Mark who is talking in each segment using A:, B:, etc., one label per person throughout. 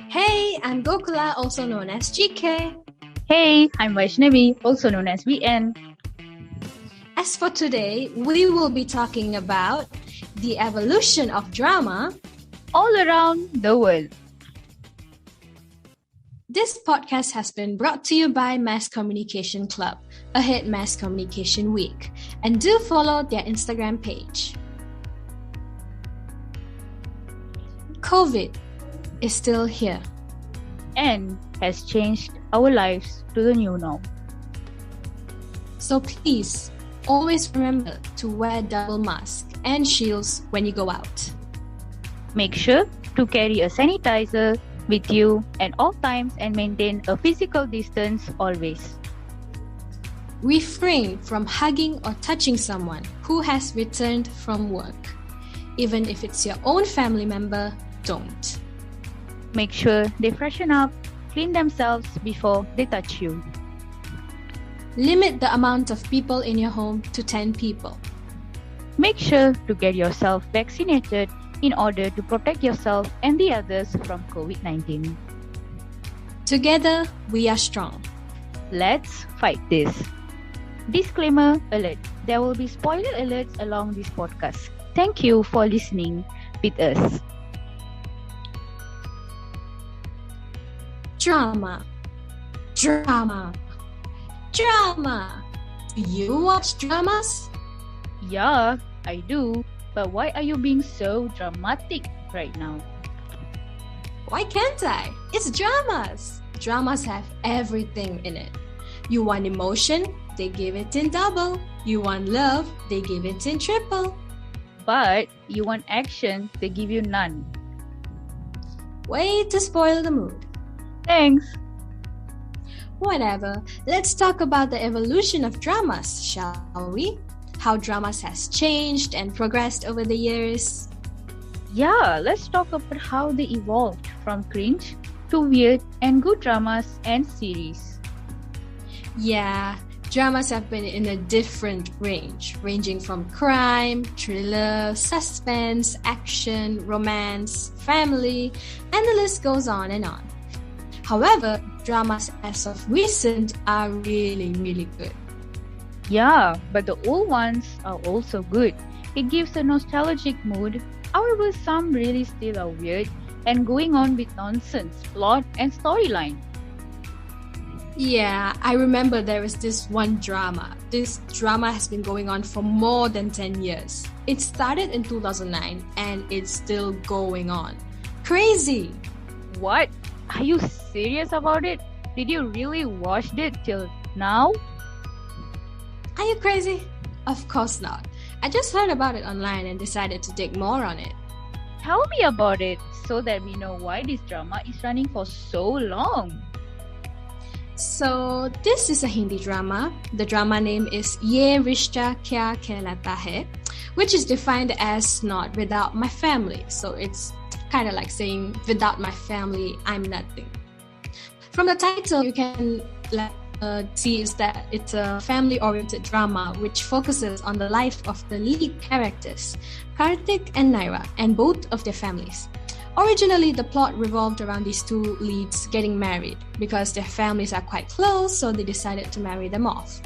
A: Hey, I'm Gokula, also known as GK.
B: Hey, I'm Vaishnavi, also known as VN.
A: As for today, we will be talking about the evolution of drama
B: all around the world.
A: This podcast has been brought to you by Mass Communication Club, ahead Mass Communication Week, and do follow their Instagram page. COVID is still here
B: and has changed our lives to the new norm.
A: So please, always remember to wear double mask and shields when you go out.
B: Make sure to carry a sanitizer with you at all times and maintain a physical distance always.
A: Refrain from hugging or touching someone who has returned from work. Even if it's your own family member, don't.
B: Make sure they freshen up, clean themselves before they touch you.
A: Limit the amount of people in your home to 10 people.
B: Make sure to get yourself vaccinated in order to protect yourself and the others from COVID-19.
A: Together, we are strong.
B: Let's fight this. Disclaimer alert. There will be spoiler alerts along this podcast. Thank you for listening with us.
A: Drama. Do you watch dramas?
B: Yeah, I do. But why are you being so dramatic right now?
A: Why can't I? It's dramas. Dramas have everything in it. You want emotion? They give it in double. You want love? They give it in triple.
B: But you want action? They give you none.
A: Way to spoil the mood.
B: Thanks.
A: Whatever. Let's talk about the evolution of dramas, shall we? How dramas has changed and progressed over the years.
B: Yeah, let's talk about how they evolved from cringe to weird and good dramas and series.
A: Yeah, dramas have been in a different range, ranging from crime, thriller, suspense, action, romance, family, and the list goes on and on. However, dramas as of recent are really, really good.
B: Yeah, but the old ones are also good. It gives a nostalgic mood. However, some really still are weird and going on with nonsense, plot and storyline.
A: Yeah, I remember there is this one drama. This drama has been going on for more than 10 years. It started in 2009 and it's still going on. Crazy!
B: What? Are you serious about it? Did you really watch it till now?
A: Are you crazy? Of course not. I just heard about it online and decided to dig more on it.
B: Tell me about it so that we know why this drama is running for so long.
A: So, this is a Hindi drama. The drama name is Ye Rishta Kya Kehlata Hai, which is defined as not without my family. So, it's kind of like saying, without my family, I'm nothing. From the title, you can see is that it's a family-oriented drama which focuses on the life of the lead characters, Karthik and Naira, and both of their families. Originally, the plot revolved around these two leads getting married because their families are quite close, so they decided to marry them off.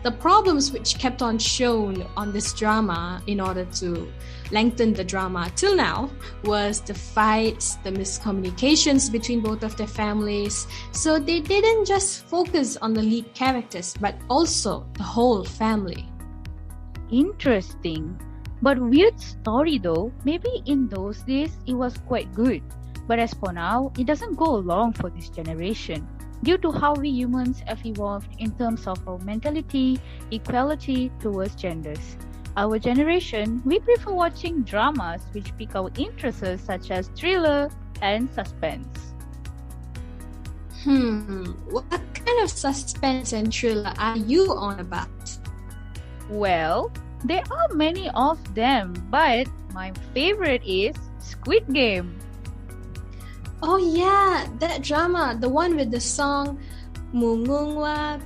A: The problems which kept on shown on this drama in order to lengthen the drama till now was the fights, the miscommunications between both of their families. So they didn't just focus on the lead characters, but also the whole family.
B: Interesting. But weird story though. Maybe in those days it was quite good. But as for now, it doesn't go along for this generation. Due to how we humans have evolved in terms of our mentality, equality towards genders. Our generation, we prefer watching dramas which pique our interests such as thriller and suspense.
A: What kind of suspense and thriller are you on about?
B: Well, there are many of them, but my favorite is Squid Game.
A: Oh yeah, that drama, the one with the song 𝐌𝐂𝐖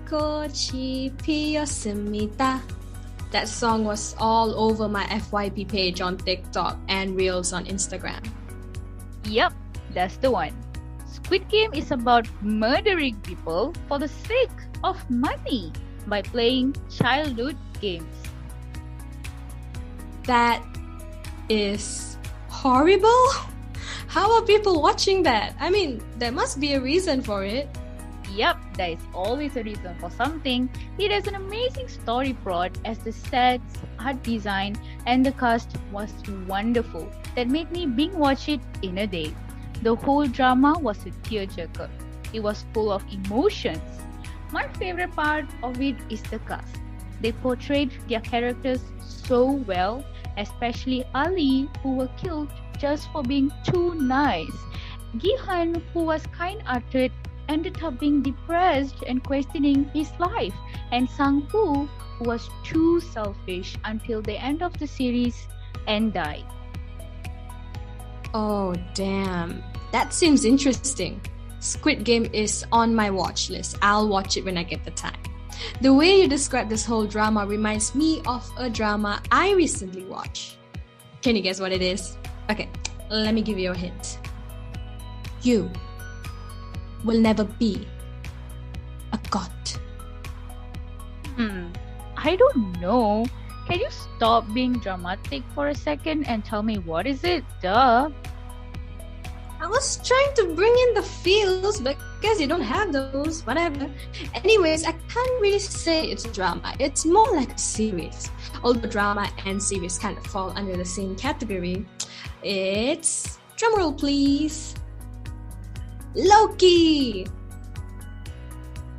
A: 𝐏𝐨𝐝𝐿𝐿. That song was all over my FYP page on TikTok and Reels on Instagram.
B: Yep, that's the one. Squid Game is about murdering people for the sake of money by playing childhood games.
A: That is horrible. How are people watching that? I mean, there must be a reason for it.
B: Yep, there is always a reason for something. It has an amazing story plot as the sets, art design, and the cast was wonderful. That made me binge watch it in a day. The whole drama was a tearjerker. It was full of emotions. My favorite part of it is the cast. They portrayed their characters so well, especially Ali, who were killed just for being too nice. Gihan, who was kind-hearted, ended up being depressed and questioning his life, and Sang-woo, who was too selfish until the end of the series and died.
A: Oh, damn. That seems interesting. Squid Game is on my watch list. I'll watch it when I get the time. The way you describe this whole drama reminds me of a drama I recently watched. Can you guess what it is? Okay, let me give you a hint. You will never be a god.
B: I don't know. Can you stop being dramatic for a second and tell me what is it? Duh.
A: I was trying to bring in the feels, but guess you don't have those. Whatever. Anyways, I can't really say it's a drama. It's more like a series. Although drama and series kind of fall under the same category. It's, drumroll please, Loki!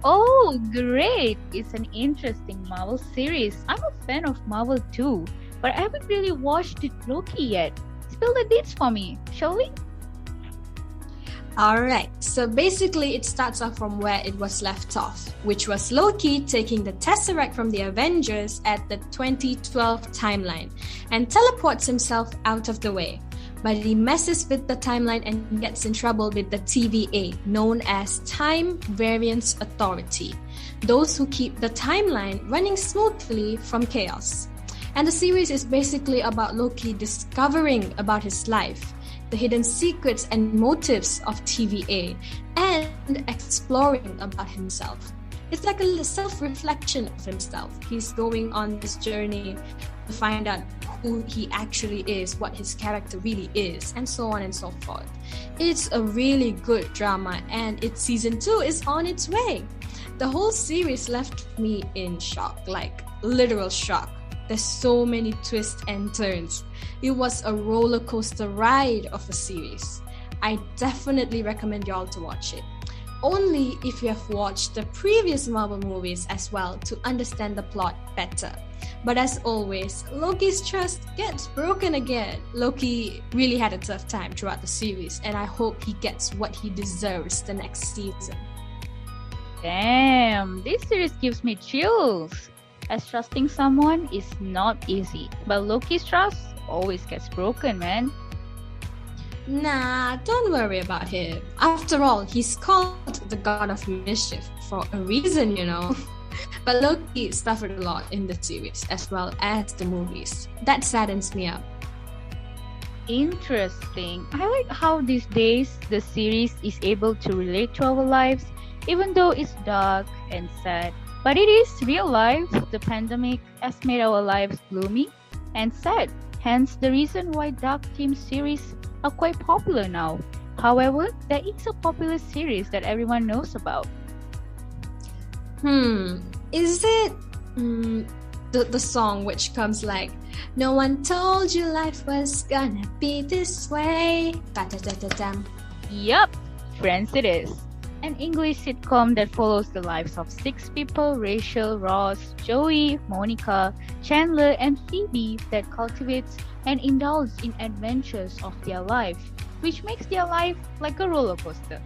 B: Oh, great! It's an interesting Marvel series. I'm a fan of Marvel too, but I haven't really watched Loki yet. Spill the deets for me, shall we?
A: Alright, so basically it starts off from where it was left off, which was Loki taking the Tesseract from the Avengers at the 2012 timeline and teleports himself out of the way. But he messes with the timeline and gets in trouble with the TVA, known as Time Variance Authority, those who keep the timeline running smoothly from chaos. And the series is basically about Loki discovering about his life, the hidden secrets and motives of TVA, and exploring about himself. It's like a self-reflection of himself. He's going on this journey to find out who he actually is, what his character really is, and so on and so forth. It's a really good drama, and its season 2 is on its way. The whole series left me in shock, like literal shock. There's so many twists and turns. It was a roller coaster ride of a series. I definitely recommend y'all to watch it. Only if you have watched the previous Marvel movies as well to understand the plot better. But as always, Loki's trust gets broken again. Loki really had a tough time throughout the series, and I hope he gets what he deserves the next season.
B: Damn, this series gives me chills. As trusting someone is not easy, but Loki's trust always gets broken, man.
A: Nah, don't worry about him. After all, he's called the god of mischief for a reason, you know. But Loki suffered a lot in the series as well as the movies. That saddens me up.
B: Interesting. I like how these days the series is able to relate to our lives, even though it's dark and sad. But it is real life. The pandemic has made our lives gloomy and sad. Hence the reason why dark theme series are quite popular now. However, there is a popular series that everyone knows about.
A: Is it the song which comes like, no one told you life was gonna be this way. Ba-da-da-da-dam.
B: Yup, Friends it is. An English sitcom that follows the lives of 6 people, Rachel, Ross, Joey, Monica, Chandler, and Phoebe, that cultivates and indulges in adventures of their life, which makes their life like a roller coaster.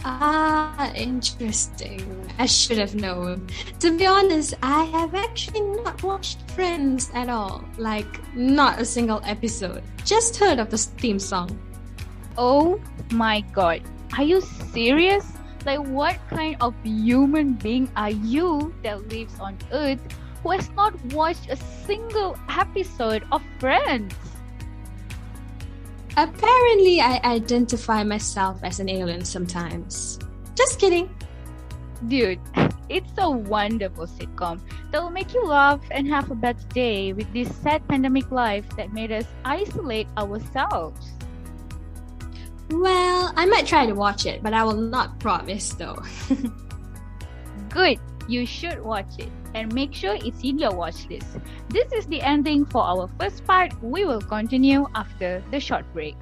A: Ah, interesting. I should have known. To be honest, I have actually not watched Friends at all. Like, not a single episode. Just heard of the theme song.
B: Oh my god. Are you serious? Like, what kind of human being are you that lives on Earth who has not watched a single episode of Friends?
A: Apparently, I identify myself as an alien sometimes. Just kidding.
B: Dude, it's a wonderful sitcom that will make you laugh and have a better day with this sad pandemic life that made us isolate ourselves.
A: Well, I might try to watch it, but I will not promise though.
B: Good, you should watch it and make sure it's in your watch list. This is the ending for our first part. We will continue after the short break.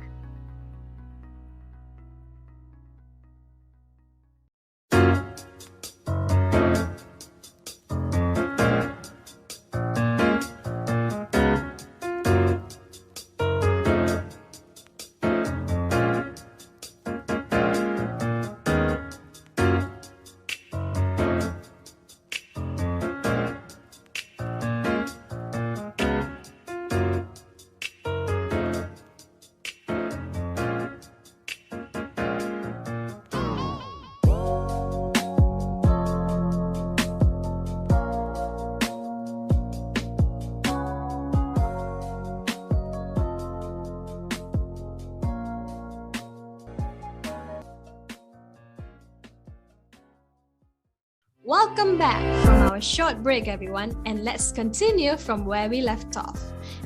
A: Welcome back from our short break, everyone, and let's continue from where we left off.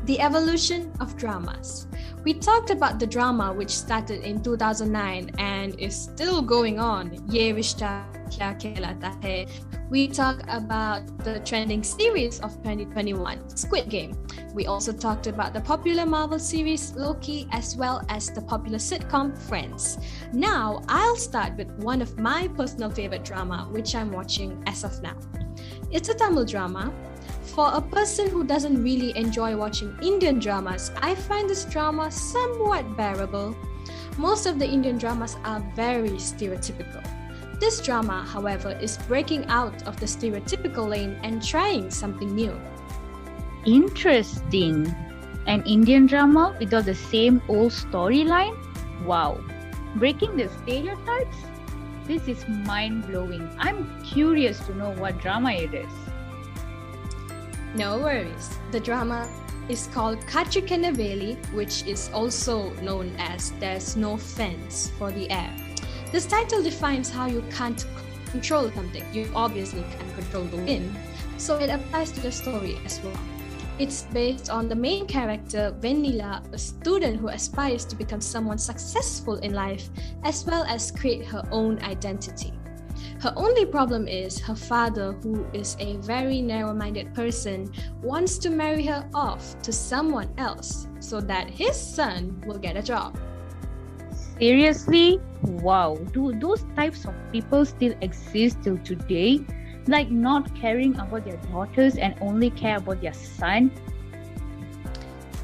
A: The evolution of dramas. We talked about the drama which started in 2009 and is still going on, Ye Rishta Kya Kehlata Hai. We talked about the trending series of 2021, Squid Game. We also talked about the popular Marvel series Loki as well as the popular sitcom Friends. Now, I'll start with one of my personal favorite drama which I'm watching as of now. It's a Tamil drama. For a person who doesn't really enjoy watching Indian dramas, I find this drama somewhat bearable. Most of the Indian dramas are very stereotypical. This drama, however, is breaking out of the stereotypical lane and trying something new.
B: Interesting. An Indian drama with all the same old storyline? Wow. Breaking the stereotypes? This is mind-blowing. I'm curious to know what drama it is.
A: No worries. The drama is called Kachikanaveli, which is also known as There's No Fence for the Air. This title defines how you can't control something. You obviously can't control the wind, so it applies to the story as well. It's based on the main character, Venila, a student who aspires to become someone successful in life, as well as create her own identity. Her only problem is her father, who is a very narrow-minded person, wants to marry her off to someone else so that his son will get a job.
B: Seriously? Wow. Do those types of people still exist till today? Like not caring about their daughters and only care about their son?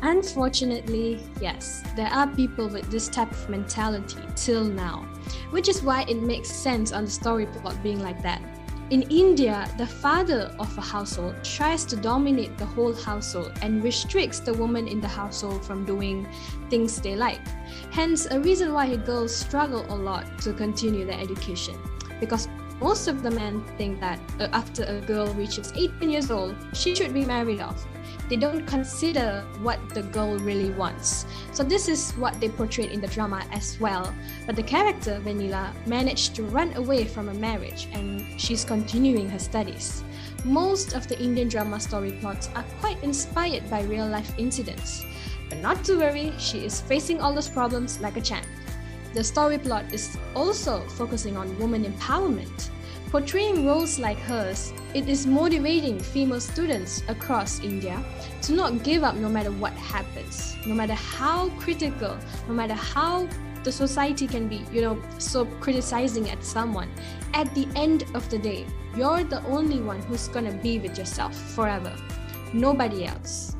A: Unfortunately, yes, there are people with this type of mentality till now, which is why it makes sense on the story plot being like that. In India, the father of a household tries to dominate the whole household and restricts the woman in the household from doing things they like. Hence, a reason why girls struggle a lot to continue their education. Because most of the men think that after a girl reaches 18 years old, she should be married off. They don't consider what the girl really wants. So this is what they portrayed in the drama as well. But the character, Venila, managed to run away from a marriage and she's continuing her studies. Most of the Indian drama story plots are quite inspired by real-life incidents. But not to worry, she is facing all those problems like a champ. The story plot is also focusing on woman empowerment. Portraying roles like hers, it is motivating female students across India to not give up no matter what happens, no matter how critical, no matter how the society can be, so criticizing at someone. At the end of the day, you're the only one who's gonna be with yourself forever. Nobody else.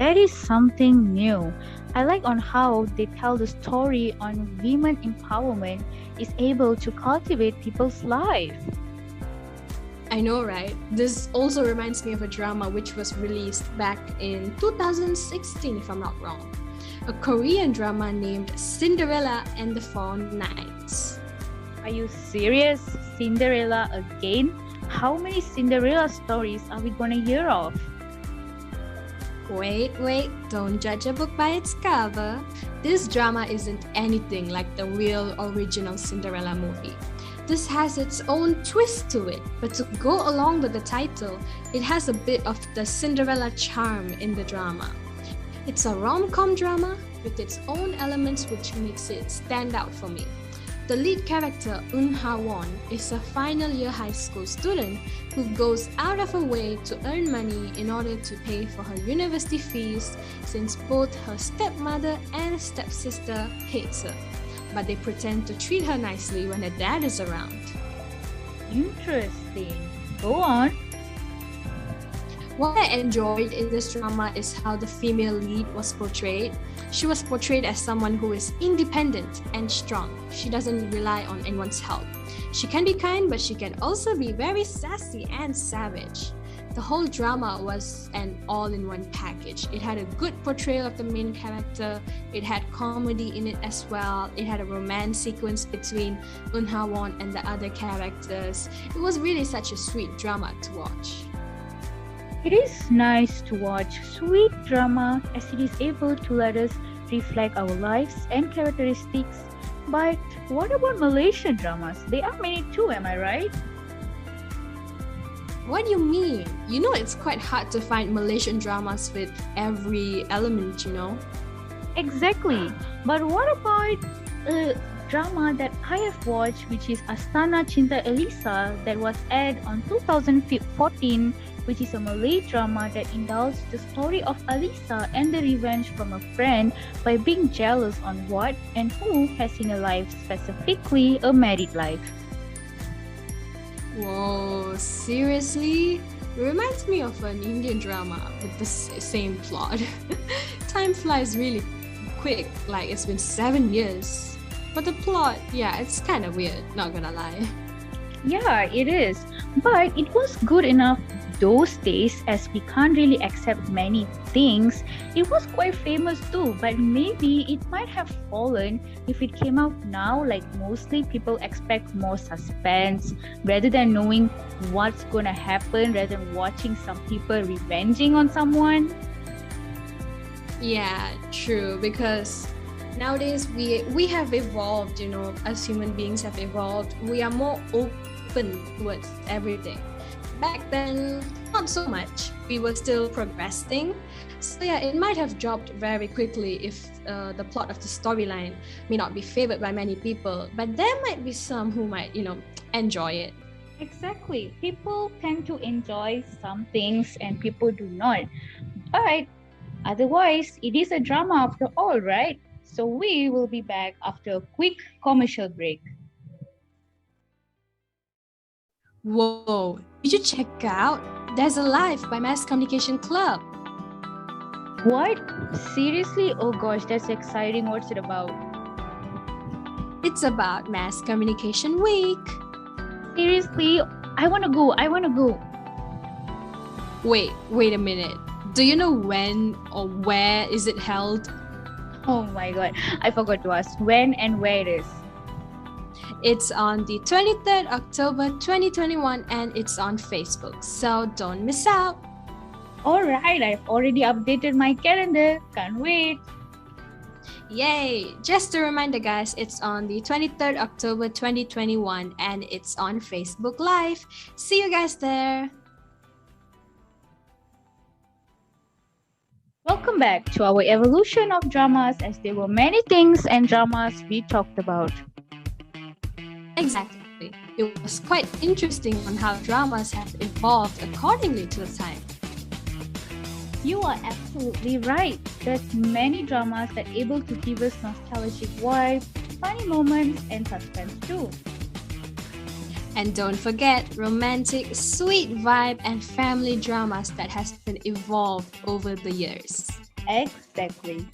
B: That is something new. I like on how they tell the story on women empowerment is able to cultivate people's life.
A: I know, right? This also reminds me of a drama which was released back in 2016, if I'm not wrong. A Korean drama named Cinderella and the Four Knights.
B: Are you serious? Cinderella again? How many Cinderella stories are we gonna hear of?
A: Wait, don't judge a book by its cover. This drama isn't anything like the real original Cinderella movie. This has its own twist to it, but to go along with the title, it has a bit of the Cinderella charm in the drama. It's a rom-com drama with its own elements which makes it stand out for me. The lead character, 𝐿 is a final year high school student who goes out of her way to earn money in order to pay for her university fees since both her stepmother and stepsister hates her. But they pretend to treat her nicely when her dad is around.
B: Interesting. Go on.
A: What I enjoyed in this drama is how the female lead was portrayed. She was portrayed as someone who is independent and strong. She doesn't rely on anyone's help. She can be kind, but she can also be very sassy and savage. The whole drama was an all-in-one package. It had a good portrayal of the main character, it had comedy in it as well, it had a romance sequence between 𝐿 and the other characters. It was really such a sweet drama to watch.
B: It is nice to watch sweet drama as it is able to let us reflect our lives and characteristics. But what about Malaysian dramas? There are many too, am I right?
A: What do you mean? You know it's quite hard to find Malaysian dramas with every element, you know?
B: Exactly. But what about a drama that I have watched, which is Astana Cinta Elisa, that was aired on 2014, which is a Malay drama that indulges the story of Alisa and the revenge from a friend by being jealous on what and who has in a life, specifically a married life.
A: Whoa, seriously? It reminds me of an Indian drama with the same plot. Time flies really quick, like it's been 7 years. But the plot, yeah, it's kind of weird, not gonna lie.
B: Yeah, it is. But it was good enough those days as we can't really accept many things. It was quite famous too, but maybe it might have fallen if it came out now. Like mostly people expect more suspense rather than knowing what's gonna happen, rather than watching some people revenging on someone.
A: Yeah, true, because nowadays we have evolved, you know, as human beings have evolved. We are more open towards everything. Back then, not so much. We were still progressing. So yeah, it might have dropped very quickly if the plot of the storyline may not be favored by many people. But there might be some who might, you know, enjoy it.
B: Exactly. People tend to enjoy some things and people do not. But otherwise, it is a drama after all, right? So we will be back after a quick commercial break.
A: Whoa, did you check out? There's a live by Mass Communication Club.
B: What? Seriously? Oh gosh, that's exciting. What's it about?
A: It's about Mass Communication Week.
B: Seriously? I wanna go.
A: Wait a minute. Do you know when or where is it held?
B: Oh my god, I forgot to ask when and where it is.
A: It's on the 23rd October 2021 and it's on Facebook, so don't miss out.
B: Alright, I've already updated my calendar. Can't wait.
A: Yay! Just a reminder guys, it's on the 23rd October 2021 and it's on Facebook Live. See you guys there.
B: Welcome back to our evolution of dramas, as there were many things and dramas we talked about.
A: Exactly. It was quite interesting on how dramas have evolved accordingly to the time.
B: You are absolutely right. There's many dramas that are able to give us nostalgic vibes, funny moments, and suspense too.
A: And don't forget romantic, sweet vibe and family dramas that has been evolved over the years.
B: Exactly.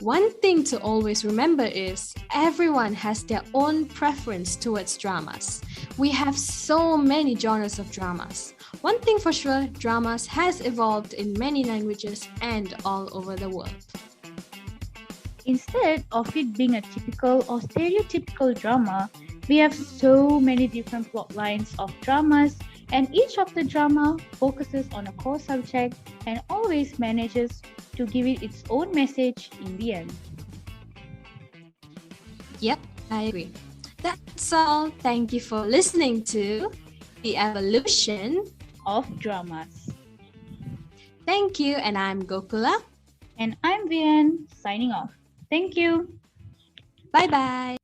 A: One thing to always remember is everyone has their own preference towards dramas. We have so many genres of dramas. One thing for sure, dramas has evolved in many languages and all over the world.
B: Instead of it being a typical or stereotypical drama, we have so many different plot lines of dramas And each of the drama focuses on a core subject and always manages to give it its own message in the end.
A: Yep, I agree. That's all. Thank you for listening to The Evolution
B: of Dramas.
A: Thank you, and I'm Gokula.
B: And I'm Vian, signing off. Thank you.
A: Bye-bye.